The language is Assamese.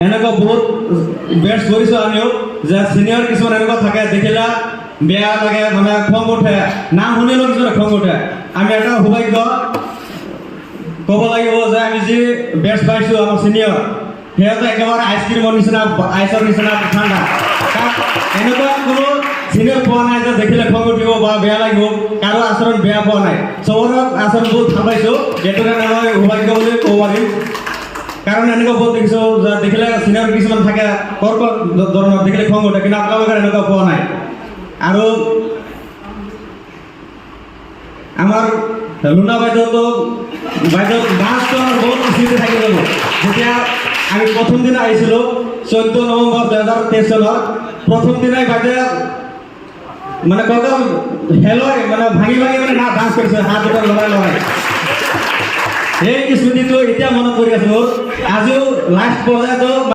এনেকুৱা বহুত বেষ্ট কৰিছোঁ আমিও যে চিনিয়ৰ কিছুমান এনেকুৱা থাকে দেখিলে বেয়া লাগে মানে খং উঠে নাম শুনিলেও কিছুমান খং উঠে আমি এটা সৌভাগ্য ক'ব লাগিব যে আমি যি বেষ্ট পাইছোঁ আমাৰ চিনিয়ৰ সিহঁতে একেবাৰে আইচক্ৰীমৰ নিচিনা আইচৰ নিচিনা ঠাণ্ডা কাৰণ এনেকুৱা কোনো চিনিয়ৰ পোৱা নাই যে দেখিলে খং উঠিব বা বেয়া লাগিব কাৰো আচৰণ বেয়া পোৱা নাই চবৰে আচৰণ বহুত ভাল পাইছোঁ সেইটো কাৰণে মই সৌভাগ্য বুলি ক'ব পাৰিম কাৰণ এনেকুৱা বহুত দেখিছোঁ যে দেখিলে চিনিয়ৰ কিছুমান থাকে কৰ্কট ধৰণৰ দেখিলে খং উঠে কিন্তু আপোনালোকে এনেকুৱা পোৱা নাই আৰু আমাৰ লুনা বাইদেউতো বাইদেউ ডান্সটো আমাৰ বহুত স্মৃতি থাকি গ'ল যেতিয়া আমি প্ৰথম দিনা আহিছিলোঁ 14 নৱেম্বৰ 2023 চনৰ প্ৰথম দিনাই বাইদেউ মানে কঁকাল হেলয় মানে ভাঙি ভাঙি মানে না ডান্স কৰিছে হাত দুটা লগাই লগাই এই স্মৃতিটো এতিয়া মনত পৰি আছে মোৰ আজিও লাষ্ট পৰ্যায়তো